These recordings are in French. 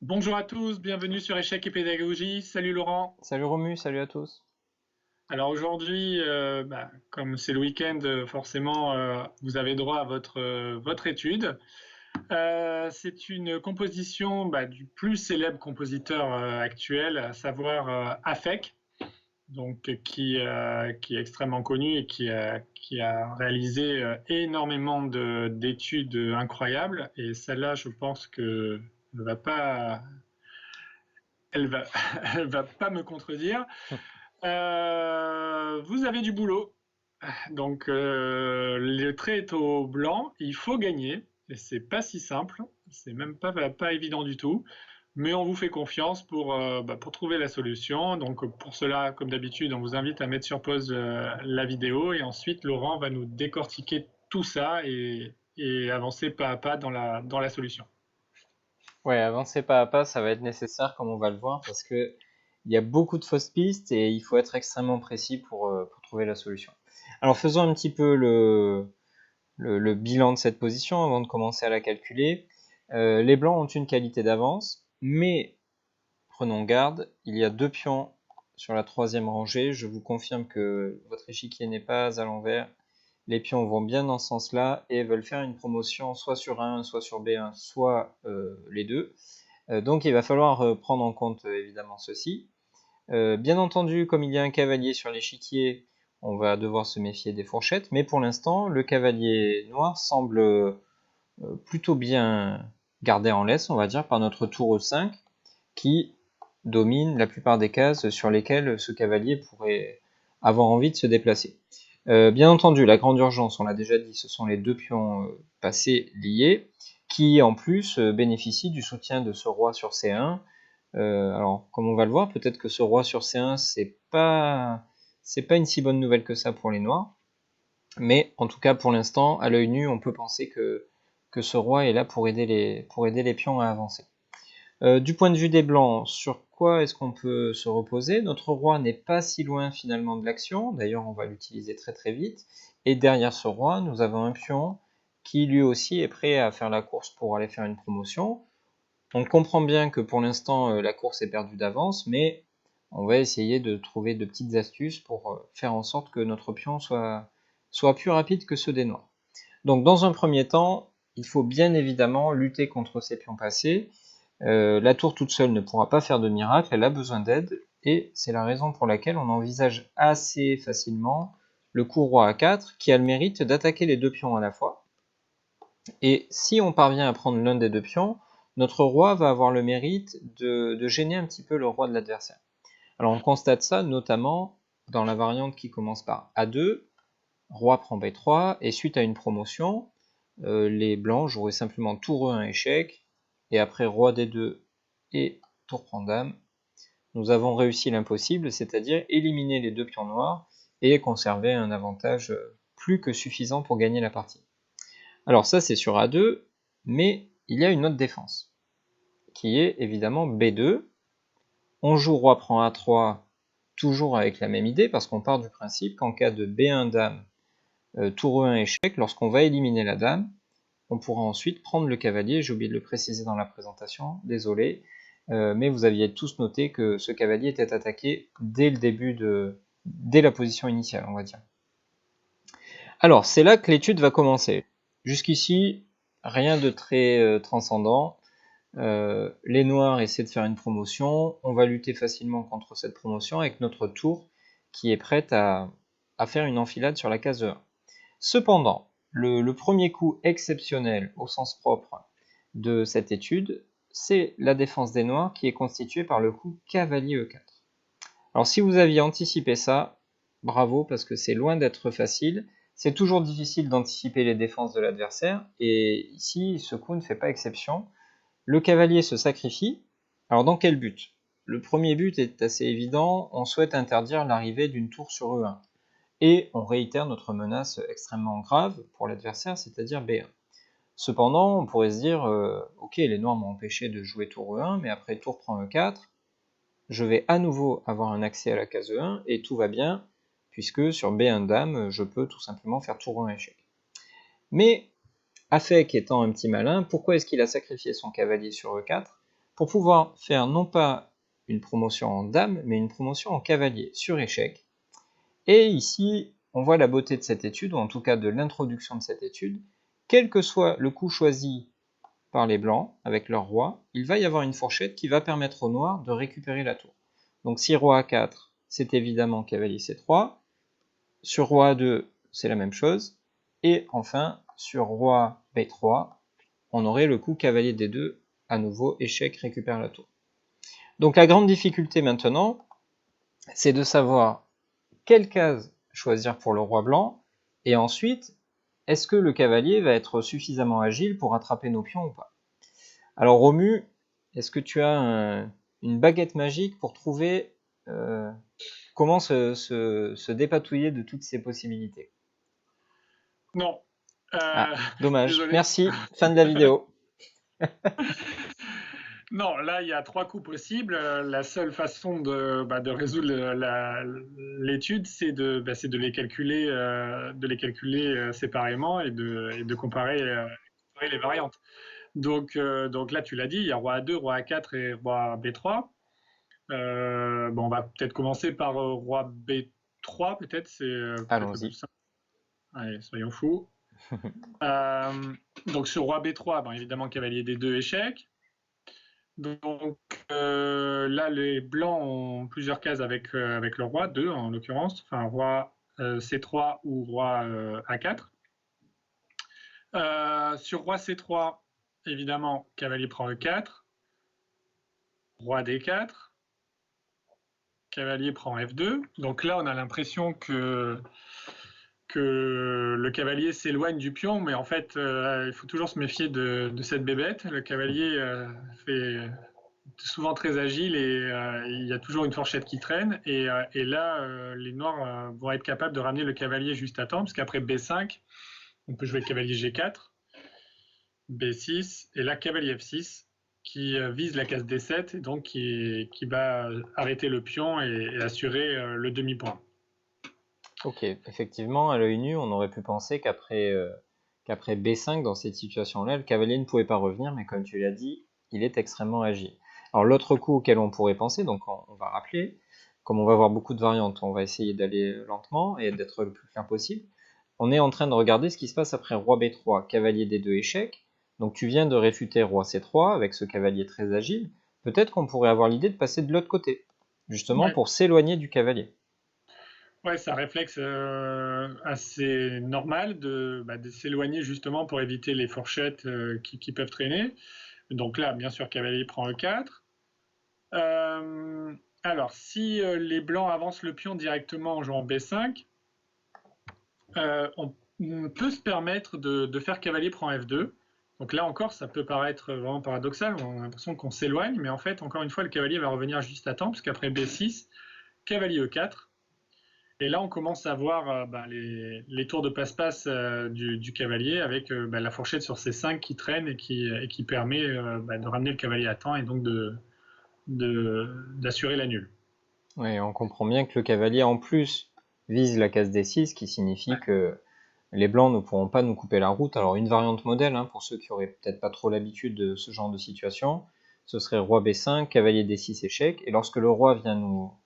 Bonjour à tous, bienvenue sur Échec et Pédagogie. Salut Laurent. Salut Romu, salut à tous. Alors aujourd'hui, comme c'est le week-end, forcément, vous avez droit à votre étude. C'est une composition du plus célèbre compositeur actuel, à savoir Afek, donc qui est extrêmement connu et qui a réalisé énormément d'études incroyables. Et celle-là, je pense que ne va pas, elle va, elle va pas me contredire. Vous avez du boulot. Donc, le trait est au blanc. Il faut gagner. Et c'est pas si simple. C'est même pas évident du tout. Mais on vous fait confiance pour trouver la solution. Donc, pour cela, comme d'habitude, on vous invite à mettre sur pause la vidéo. Et ensuite, Laurent va nous décortiquer tout ça et avancer pas à pas dans la solution. Ouais, avancer pas à pas, ça va être nécessaire comme on va le voir parce que il y a beaucoup de fausses pistes et il faut être extrêmement précis pour trouver la solution. Alors faisons un petit peu le bilan de cette position avant de commencer à la calculer. Les blancs ont une qualité d'avance, mais prenons garde, il y a deux pions sur la troisième rangée. Je vous confirme que votre échiquier n'est pas à l'envers. Les pions vont bien dans ce sens-là et veulent faire une promotion soit sur A1, soit sur B1, soit les deux. Donc il va falloir prendre en compte évidemment ceci. Bien entendu, comme il y a un cavalier sur l'échiquier, on va devoir se méfier des fourchettes, mais pour l'instant, le cavalier noir semble plutôt bien gardé en laisse, on va dire, par notre tour E5, qui domine la plupart des cases sur lesquelles ce cavalier pourrait avoir envie de se déplacer. Bien entendu, la grande urgence, on l'a déjà dit, ce sont les deux pions passés liés, qui en plus bénéficient du soutien de ce roi sur C1. Alors, comme on va le voir, peut-être que ce roi sur C1, c'est pas une si bonne nouvelle que ça pour les noirs, mais en tout cas, pour l'instant, à l'œil nu, on peut penser que ce roi est là pour aider les pions à avancer. Du point de vue des blancs, sur quoi est-ce qu'on peut se reposer? Notre roi n'est pas si loin finalement de l'action, d'ailleurs on va l'utiliser très très vite, et derrière ce roi, nous avons un pion qui lui aussi est prêt à faire la course pour aller faire une promotion. On comprend bien que pour l'instant la course est perdue d'avance, mais on va essayer de trouver de petites astuces pour faire en sorte que notre pion soit plus rapide que ceux des noirs. Donc dans un premier temps, il faut bien évidemment lutter contre ces pions passés. La tour toute seule ne pourra pas faire de miracle, elle a besoin d'aide, et c'est la raison pour laquelle on envisage assez facilement le coup roi A4, qui a le mérite d'attaquer les deux pions à la fois. Et si on parvient à prendre l'un des deux pions, notre roi va avoir le mérite de gêner un petit peu le roi de l'adversaire. Alors on constate ça notamment dans la variante qui commence par A2, roi prend B3, et suite à une promotion, les blancs joueraient simplement tour E1 échec, et après roi D2 et tour prend dame, nous avons réussi l'impossible, c'est-à-dire éliminer les deux pions noirs et conserver un avantage plus que suffisant pour gagner la partie. Alors ça c'est sur A2, mais il y a une autre défense, qui est évidemment B2. On joue roi prend A3, toujours avec la même idée, parce qu'on part du principe qu'en cas de B1 dame, tour E1 échec, lorsqu'on va éliminer la dame, on pourra ensuite prendre le cavalier. J'ai oublié de le préciser dans la présentation, désolé, mais vous aviez tous noté que ce cavalier était attaqué dès le début dès la position initiale, on va dire. Alors, c'est là que l'étude va commencer. Jusqu'ici, rien de très transcendant. Les noirs essaient de faire une promotion. On va lutter facilement contre cette promotion avec notre tour qui est prête à faire une enfilade sur la case E1. Cependant, le premier coup exceptionnel au sens propre de cette étude, c'est la défense des noirs qui est constituée par le coup cavalier E4. Alors si vous aviez anticipé ça, bravo, parce que c'est loin d'être facile. C'est toujours difficile d'anticiper les défenses de l'adversaire, et ici, ce coup ne fait pas exception. Le cavalier se sacrifie. Alors dans quel but? Le premier but est assez évident, on souhaite interdire l'arrivée d'une tour sur E1. Et on réitère notre menace extrêmement grave pour l'adversaire, c'est-à-dire B1. Cependant, on pourrait se dire, ok, les noirs m'ont empêché de jouer tour E1, mais après tour prend E4, je vais à nouveau avoir un accès à la case E1, et tout va bien, puisque sur B1 dame, je peux tout simplement faire tour E1 échec. Mais, Afek étant un petit malin, pourquoi est-ce qu'il a sacrifié son cavalier sur E4? pour pouvoir faire non pas une promotion en dame, mais une promotion en cavalier sur échec. Et ici, on voit la beauté de cette étude, ou en tout cas de l'introduction de cette étude. Quel que soit le coup choisi par les blancs avec leur roi, il va y avoir une fourchette qui va permettre aux noirs de récupérer la tour. Donc si roi A4, c'est évidemment cavalier C3. Sur roi A2, c'est la même chose. Et enfin, sur roi B3, on aurait le coup cavalier D2, à nouveau échec, récupère la tour. Donc la grande difficulté maintenant, c'est de savoir quelle case choisir pour le roi blanc, et ensuite, est-ce que le cavalier va être suffisamment agile pour attraper nos pions ou pas? Alors Romu, est-ce que tu as une baguette magique pour trouver comment se dépatouiller de toutes ces possibilités? Non. Ah, dommage. Désolé. Merci, fin de la vidéo. Non, là, il y a 3 coups possibles. La seule façon de résoudre l'étude, c'est de les calculer séparément et de comparer les variantes. Donc là, tu l'as dit, il y a roi A2, roi A4 et roi B3. Bon, on va peut-être commencer par roi B3, peut-être, c'est peut-être le plus Allons-y. simple. Allez, soyons fous. Donc sur roi B3, bon, évidemment, cavalier D2, échec. Donc là, les blancs ont plusieurs cases avec le roi, 2 en l'occurrence, enfin roi C3 ou roi A4. Sur roi C3, évidemment, cavalier prend E4, roi D4, cavalier prend F2. Donc là, on a l'impression que le cavalier s'éloigne du pion, mais en fait, il faut toujours se méfier de cette bébête. Le cavalier fait souvent très agile et il y a toujours une fourchette qui traîne. Et là, les noirs vont être capables de ramener le cavalier juste à temps, parce qu'après B5, on peut jouer cavalier G4, B6, et là, cavalier F6, qui vise la case D7, et donc qui va arrêter le pion et assurer le demi-point. Ok, effectivement, à l'œil nu, on aurait pu penser qu'après B5, dans cette situation-là, le cavalier ne pouvait pas revenir, mais comme tu l'as dit, il est extrêmement agile. Alors l'autre coup auquel on pourrait penser, donc on va rappeler, comme on va avoir beaucoup de variantes, on va essayer d'aller lentement et d'être le plus clair possible. On est en train de regarder ce qui se passe après roi B3, cavalier D2, échec. Donc tu viens de réfuter roi C3 avec ce cavalier très agile. Peut-être qu'on pourrait avoir l'idée de passer de l'autre côté, justement Ouais. pour s'éloigner du cavalier. Ouais, c'est un réflexe assez normal de s'éloigner justement pour éviter les fourchettes qui peuvent traîner. Donc là, bien sûr, cavalier prend E4. Alors, si les blancs avancent le pion directement en jouant B5, on peut se permettre de faire cavalier prend F2. Donc là encore, ça peut paraître vraiment paradoxal, on a l'impression qu'on s'éloigne, mais en fait, encore une fois, le cavalier va revenir juste à temps, parce qu'après B6, cavalier E4. Et là, on commence à voir les tours de passe-passe du cavalier avec la fourchette sur C5 qui traîne et qui permet de ramener le cavalier à temps et donc d'assurer la nulle. Oui, on comprend bien que le cavalier en plus vise la case D6, qui signifie que les blancs ne pourront pas nous couper la route. Alors une variante modèle, hein, pour ceux qui auraient peut-être pas trop l'habitude de ce genre de situation, ce serait roi B5, cavalier D6, échec. Et lorsque le roi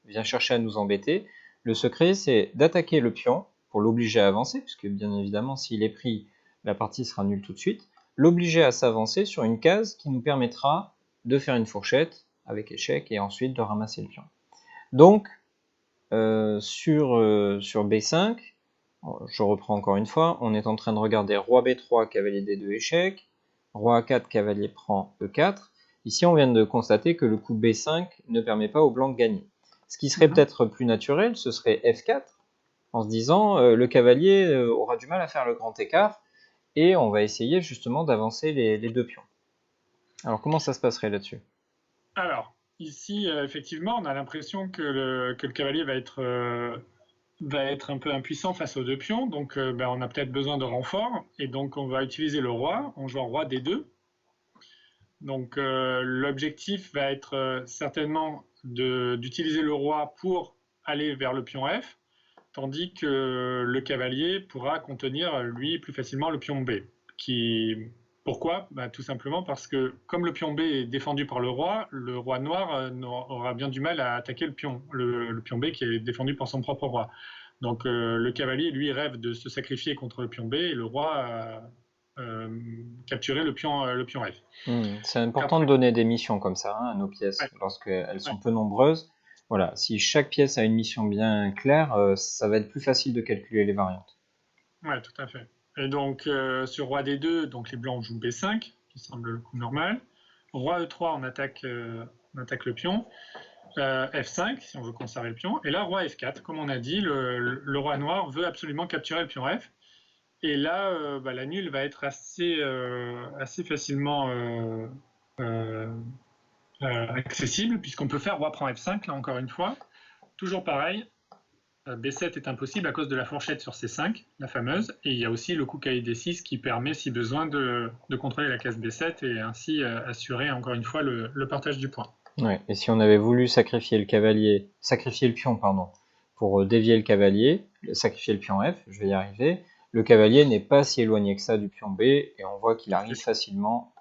vient chercher à nous embêter, le secret c'est d'attaquer le pion pour l'obliger à avancer, puisque bien évidemment s'il est pris, la partie sera nulle tout de suite. L'obliger à s'avancer sur une case qui nous permettra de faire une fourchette avec échec et ensuite de ramasser le pion. Donc, sur B5, je reprends encore une fois, on est en train de regarder roi B3, cavalier D2, échec, roi A4, cavalier prend E4. Ici, on vient de constater que le coup B5 ne permet pas aux blancs de gagner. Ce qui serait peut-être plus naturel, ce serait F4, en se disant le cavalier aura du mal à faire le grand écart, et on va essayer justement d'avancer les deux pions. Alors, comment ça se passerait là-dessus? Alors, ici, effectivement, on a l'impression que le cavalier va être un peu impuissant face aux deux pions, donc on a peut-être besoin de renfort, et donc on va utiliser le roi, en jouant roi D2. Donc l'objectif va être certainement d'utiliser le roi pour aller vers le pion F, tandis que le cavalier pourra contenir, lui, plus facilement le pion B, qui Pourquoi? Bah, tout simplement parce que comme le pion B est défendu par le roi noir aura bien du mal à attaquer le pion B qui est défendu par son propre roi. Donc le cavalier, lui, rêve de se sacrifier contre le pion B et le roi a capturé le pion F. C'est Donc important de après, donner des missions comme ça, hein, à nos pièces, ouais, lorsqu'elles ouais, sont peu nombreuses. Voilà, si chaque pièce a une mission bien claire, ça va être plus facile de calculer les variantes. ouais, tout à fait. Et donc sur roi D2, donc les blancs jouent B5, qui semble le coup normal. Roi E3, on attaque le pion. F5 si on veut conserver le pion, et là roi F4, comme on a dit, le roi noir veut absolument capturer le pion F, et là bah, la nulle va être assez facilement euh, accessible, puisqu'on peut faire roi prend F5, là encore une fois, toujours pareil, B7 est impossible à cause de la fourchette sur C5, la fameuse, et il y a aussi le coup cahier D6 qui permet, si besoin, de contrôler la case B7 et ainsi assurer encore une fois le partage du point. Ouais, et si on avait voulu sacrifier le pion, pardon, pour dévier le cavalier, sacrifier le pion F, je vais y arriver, le cavalier n'est pas si éloigné que ça du pion B, et on voit qu'il arrive facilement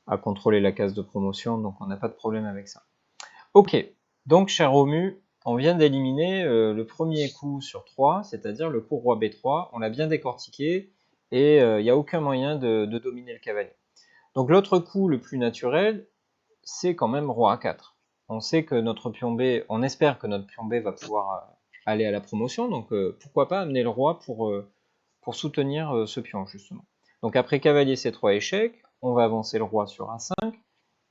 à contrôler la case de promotion, donc on n'a pas de problème avec ça. Ok, donc cher Romu, on vient d'éliminer le premier coup sur 3, c'est-à-dire le coup roi B3, on l'a bien décortiqué, et il n'y a aucun moyen de dominer le cavalier. Donc l'autre coup le plus naturel, c'est quand même roi A4. On sait que notre pion B, on espère que notre pion B va pouvoir aller à la promotion, donc pourquoi pas amener le roi pour soutenir ce pion, justement. Donc après cavalier C3 échec, on va avancer le roi sur A5,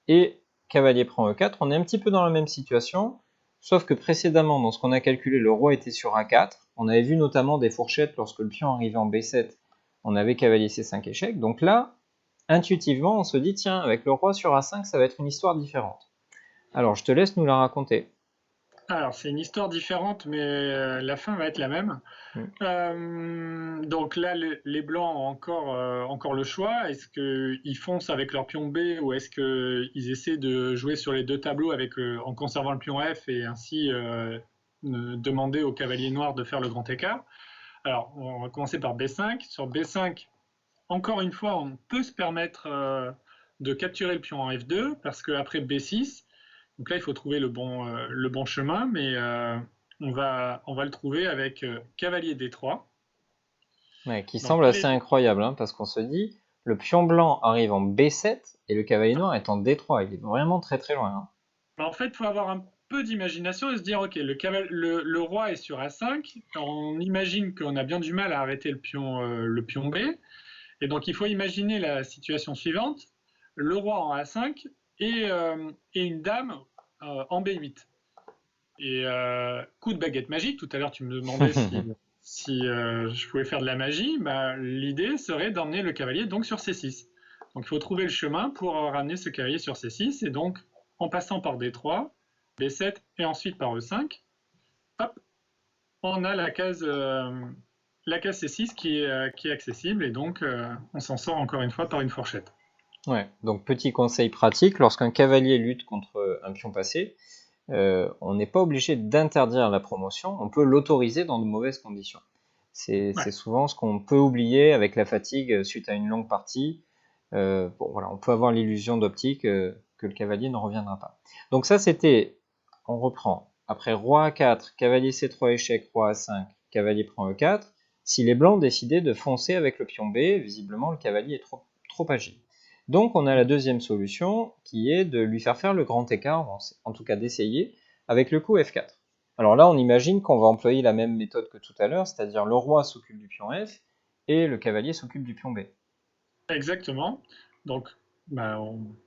et cavalier prend E4, on est un petit peu dans la même situation, sauf que précédemment, dans ce qu'on a calculé, le roi était sur A4, on avait vu notamment des fourchettes lorsque le pion arrivait en B7, on avait cavalier C5 échec, donc là, intuitivement, on se dit, tiens, avec le roi sur A5, ça va être une histoire différente. Alors, je te laisse nous la raconter. Alors, c'est une histoire différente, mais la fin va être la même. Mm. Donc là, les blancs ont encore le choix. Est-ce qu'ils foncent avec leur pion B ou est-ce qu'ils essaient de jouer sur les deux tableaux en conservant le pion F et ainsi demander au cavalier noir de faire le grand écart? Alors, on va commencer par B5. Sur B5, encore une fois, on peut se permettre de capturer le pion en F2 parce qu'après B6, donc là, il faut trouver le bon chemin, mais on va le trouver avec cavalier D3. Ouais, qui Donc semble assez incroyable, hein, parce qu'on se dit, le pion blanc arrive en B7 et le cavalier noir est en D3. Il est vraiment très très loin, hein. en fait, il faut avoir un peu d'imagination et se dire, ok, le roi est sur A5, on imagine qu'on a bien du mal à arrêter le pion B, et donc il faut imaginer la situation suivante, le roi en A5 et une dame en B8. Et coup de baguette magique, tout à l'heure tu me demandais si je pouvais faire de la magie, bah, l'idée serait d'emmener le cavalier donc sur C6. Donc il faut trouver le chemin pour ramener ce cavalier sur C6, et donc en passant par D3, B7 et ensuite par E5, hop, on a la case C6 qui est accessible, et donc on s'en sort encore une fois par une fourchette. Ouais, donc petit conseil pratique, lorsqu'un cavalier lutte contre un pion passé, on n'est pas obligé d'interdire la promotion, on peut l'autoriser dans de mauvaises conditions. Ouais. C'est souvent ce qu'on peut oublier avec la fatigue suite à une longue partie. Bon, voilà, on peut avoir l'illusion d'optique que le cavalier ne reviendra pas. Donc ça, c'était, on reprend, après roi A4, cavalier C3 échec, roi A5, cavalier prend E4. Si les blancs décidaient de foncer avec le pion B, visiblement le cavalier est trop agile. Donc on a la deuxième solution qui est de lui faire le grand écart, en tout cas d'essayer, avec le coup F4. Alors là on imagine qu'on va employer la même méthode que tout à l'heure, c'est-à-dire le roi s'occupe du pion F et le cavalier s'occupe du pion B. Exactement. Donc, bah,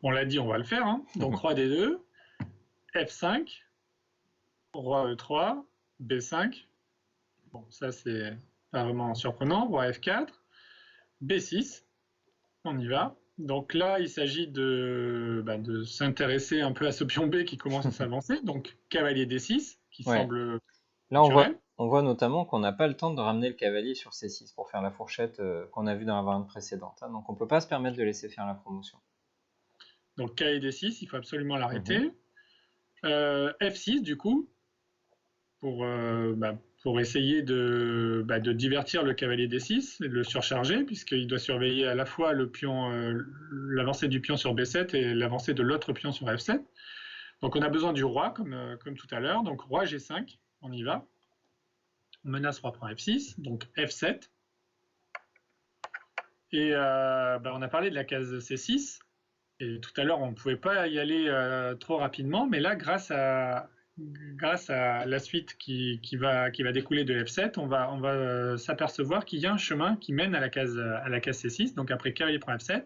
on l'a dit, on va le faire, hein. Donc roi D2, F5, roi E3, B5. Bon, ça c'est pas vraiment surprenant. Roi F4, B6. On y va. Donc là, il s'agit de s'intéresser un peu à ce pion B qui commence à s'avancer. Donc cavalier D6, qui Ouais, semble là naturel. on voit notamment qu'on n'a pas le temps de ramener le cavalier sur C6 pour faire la fourchette qu'on a vue dans la variante précédente, hein. Donc on ne peut pas se permettre de laisser faire la promotion. Donc cavalier D6, il faut absolument Mhm. l'arrêter. F6, du coup, pour essayer de divertir le cavalier D6 et de le surcharger, puisqu'il doit surveiller à la fois l'avancée du pion sur B7 et l'avancée de l'autre pion sur F7. Donc on a besoin du roi, comme tout à l'heure. Donc roi G5, on y va. On menace roi prend F6, donc F7. Et on a parlé de la case C6. Et tout à l'heure, on ne pouvait pas y aller trop rapidement, mais là, grâce à la suite qui va découler de F7, on va s'apercevoir qu'il y a un chemin qui mène à la case C6. Donc après cavalier prend F7,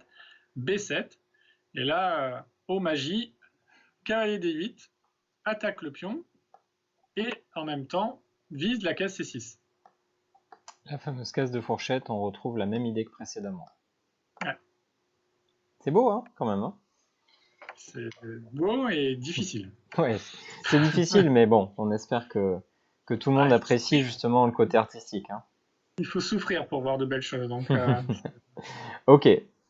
B7, et là, oh magie, cavalier D8 attaque le pion et en même temps vise la case C6. La fameuse case de fourchette, on retrouve la même idée que précédemment. Ouais. C'est beau, hein, quand même. Hein, c'est beau et difficile. ouais, c'est difficile, mais bon, on espère que tout le monde apprécie justement le côté artistique. Hein. Il faut souffrir pour voir de belles choses. Donc, ok,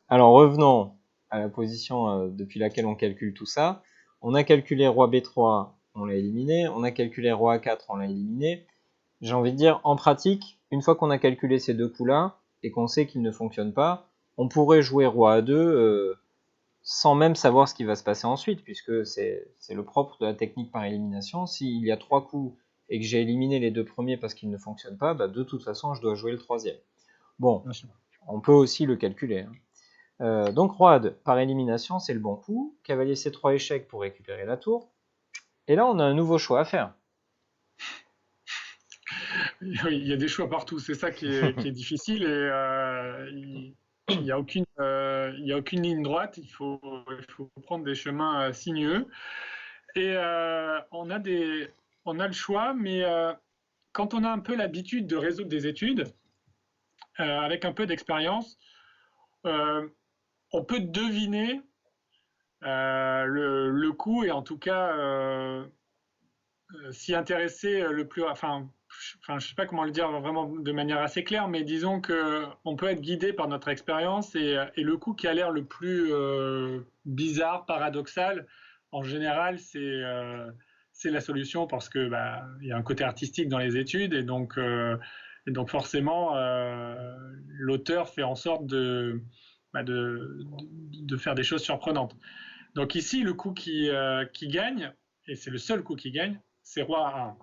alors revenons à la position depuis laquelle on calcule tout ça. On a calculé roi B3, on l'a éliminé. On a calculé roi A4, on l'a éliminé. J'ai envie de dire, en pratique, une fois qu'on a calculé ces deux coups-là, et qu'on sait qu'ils ne fonctionnent pas, on pourrait jouer roi A2 sans même savoir ce qui va se passer ensuite, puisque c'est le propre de la technique par élimination. S'il y a 3 coups et que j'ai éliminé les 2 premiers parce qu'ils ne fonctionnent pas, de toute façon, je dois jouer le troisième. Bon, on peut aussi le calculer. Hein. Donc roi A2, par élimination, c'est le bon coup. Cavalier C3 échec pour récupérer la tour. Et là, on a un nouveau choix à faire. Oui, il y a des choix partout, c'est ça qui est difficile et il n'y a aucune ligne droite, il faut prendre des chemins sinueux. Et on a le choix, mais quand on a un peu l'habitude de résoudre des études, avec un peu d'expérience, on peut deviner le coup et en tout cas s'y intéresser le plus, je sais pas comment le dire vraiment de manière assez claire, mais disons que on peut être guidé par notre expérience et le coup qui a l'air le plus bizarre, paradoxal, en général, c'est la solution parce que il y a un côté artistique dans les études et donc forcément l'auteur fait en sorte de faire des choses surprenantes. Donc ici, le coup qui gagne, et c'est le seul coup qui gagne, c'est roi A1.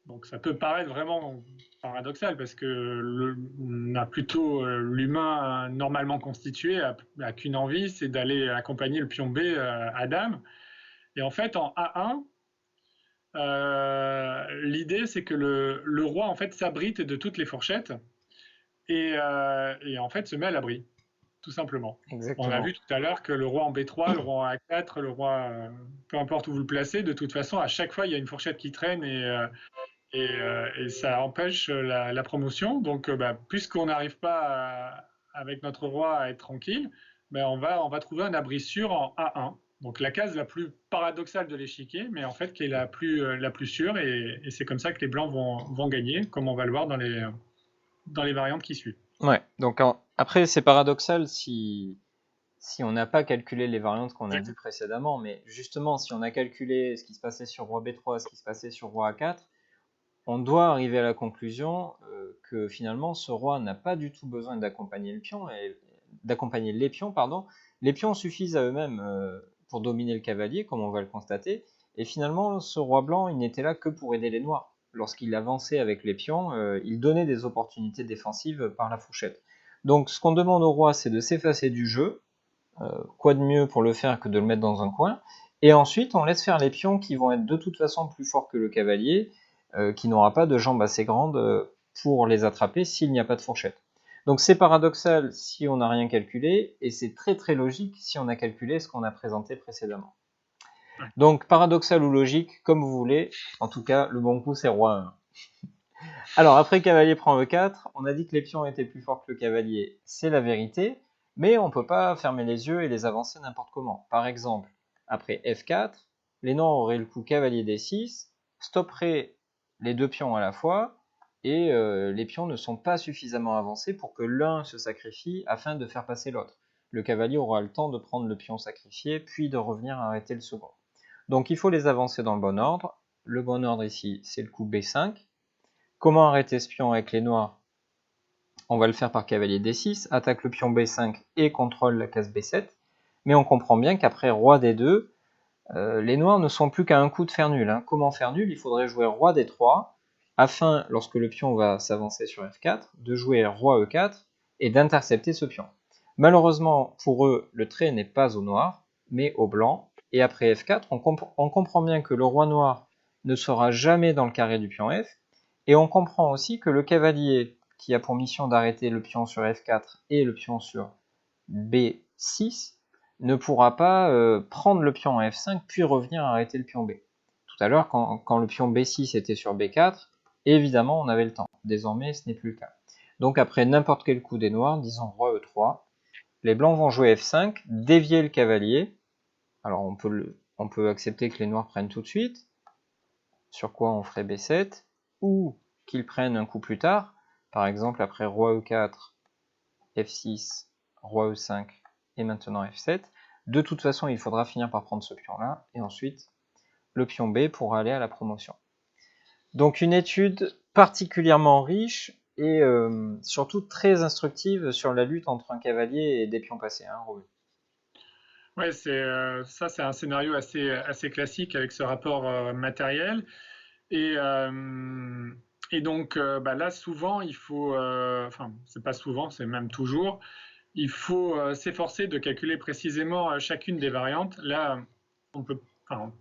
Donc ça peut paraître vraiment paradoxal parce que on a plutôt l'humain normalement constitué a qu'une envie, c'est d'aller accompagner le pion B à dame. Et en fait, en A1, l'idée c'est que le roi en fait s'abrite de toutes les fourchettes et en fait se met à l'abri, tout simplement. On a Exactement. vu tout à l'heure que le roi en B3, le roi en A4, le roi, peu importe où vous le placez, de toute façon, à chaque fois, il y a une fourchette qui traîne et ça empêche la promotion. Donc, puisqu'on n'arrive pas avec notre roi à être tranquille, on va trouver un abri sûr en A1. Donc, la case la plus paradoxale de l'échiquier, mais en fait qui est la plus sûre. Et c'est comme ça que les blancs vont gagner, comme on va le voir dans les variantes qui suivent. Ouais, donc après, c'est paradoxal si on n'a pas calculé les variantes qu'on a vues précédemment, mais justement, si on a calculé ce qui se passait sur roi B3, ce qui se passait sur roi A4, on doit arriver à la conclusion que finalement, ce roi n'a pas du tout besoin d'accompagner le pion et d'accompagner les pions, pardon. Les pions suffisent à eux-mêmes pour dominer le cavalier, comme on va le constater. Et finalement, ce roi blanc, il n'était là que pour aider les noirs. Lorsqu'il avançait avec les pions, il donnait des opportunités défensives par la fourchette. Donc, ce qu'on demande au roi, c'est de s'effacer du jeu. Quoi de mieux pour le faire que de le mettre dans un coin. Et ensuite, on laisse faire les pions qui vont être de toute façon plus forts que le cavalier, qui n'aura pas de jambes assez grandes pour les attraper s'il n'y a pas de fourchette. Donc c'est paradoxal si on n'a rien calculé, et c'est très très logique si on a calculé ce qu'on a présenté précédemment. Donc paradoxal ou logique, comme vous voulez, en tout cas le bon coup c'est roi 1. Alors après cavalier prend E4, on a dit que les pions étaient plus forts que le cavalier, c'est la vérité, mais on ne peut pas fermer les yeux et les avancer n'importe comment. Par exemple, après F4, les noirs auraient le coup cavalier D6, stopperaient les deux pions à la fois, et les pions ne sont pas suffisamment avancés pour que l'un se sacrifie afin de faire passer l'autre. Le cavalier aura le temps de prendre le pion sacrifié, puis de revenir arrêter le second. Donc il faut les avancer dans le bon ordre. Le bon ordre ici, c'est le coup B5. Comment arrêter ce pion avec les noirs? On va le faire par cavalier D6, attaque le pion B5 et contrôle la case B7. Mais on comprend bien qu'après roi D2, les noirs ne sont plus qu'à un coup de fer nul. Comment faire nul? Il faudrait jouer roi D3, afin, lorsque le pion va s'avancer sur F4, de jouer roi E4 et d'intercepter ce pion. Malheureusement, pour eux, le trait n'est pas au noir, mais au blanc. Et après F4, on comprend bien que le roi noir ne sera jamais dans le carré du pion F. Et on comprend aussi que le cavalier, qui a pour mission d'arrêter le pion sur F4 et le pion sur B6, ne pourra pas prendre le pion en F5 puis revenir arrêter le pion B. Tout à l'heure, quand le pion B6 était sur B4, évidemment, on avait le temps. Désormais, ce n'est plus le cas. Donc après n'importe quel coup des noirs, disons roi E3, les blancs vont jouer F5, dévier le cavalier. Alors on peut accepter que les noirs prennent tout de suite, sur quoi on ferait B7, ou qu'ils prennent un coup plus tard, par exemple après roi E4, F6, roi E5 et maintenant F7. De toute façon, il faudra finir par prendre ce pion-là, et ensuite le pion B pour aller à la promotion. Donc une étude particulièrement riche et surtout très instructive sur la lutte entre un cavalier et des pions passés. Robin. Ouais, ça, c'est un scénario assez classique avec ce rapport matériel. Et, euh, et donc là, souvent, il faut, enfin, c'est pas souvent, c'est même toujours, il faut s'efforcer de calculer précisément chacune des variantes. Là, on peut,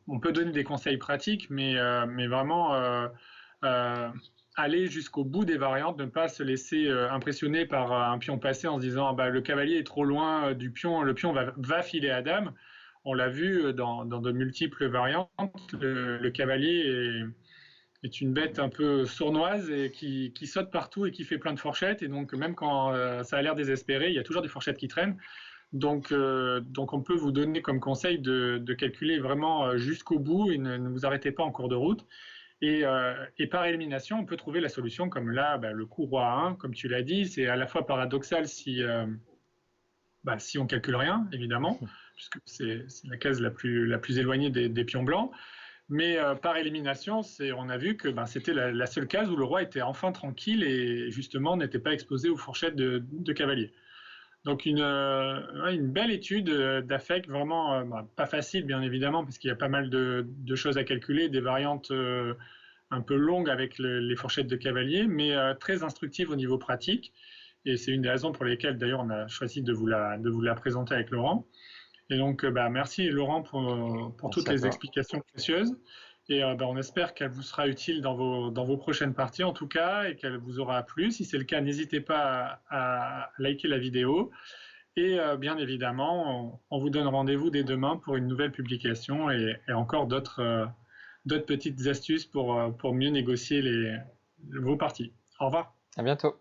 on peut donner des conseils pratiques, mais vraiment euh, aller jusqu'au bout des variantes, ne pas se laisser impressionner par un pion passé en se disant ah bah, le cavalier est trop loin du pion, le pion va filer à dame. On l'a vu dans de multiples variantes, le cavalier est une bête un peu sournoise et qui saute partout et qui fait plein de fourchettes. Et donc, même quand ça a l'air désespéré, il y a toujours des fourchettes qui traînent. Donc on peut vous donner comme conseil de calculer vraiment jusqu'au bout et ne vous arrêtez pas en cours de route. Et par élimination, on peut trouver la solution comme là, le coup roi 1, comme tu l'as dit, c'est à la fois paradoxal si on calcule rien, évidemment, puisque c'est la case la plus éloignée des pions blancs. Mais par élimination, on a vu que c'était la seule case où le roi était enfin tranquille et justement n'était pas exposé aux fourchettes de cavalier. Donc une belle étude d'affect, vraiment pas facile bien évidemment, parce qu'il y a pas mal de choses à calculer, des variantes un peu longues avec les fourchettes de cavalier, mais très instructive au niveau pratique. Et c'est une des raisons pour lesquelles d'ailleurs on a choisi de vous la présenter avec Laurent. Et donc, merci Laurent pour toutes les explications précieuses. Et on espère qu'elle vous sera utile dans vos prochaines parties en tout cas et qu'elle vous aura plu. Si c'est le cas, n'hésitez pas à liker la vidéo. Et bien évidemment, on vous donne rendez-vous dès demain pour une nouvelle publication et encore d'autres petites astuces pour mieux négocier vos parties. Au revoir. À bientôt.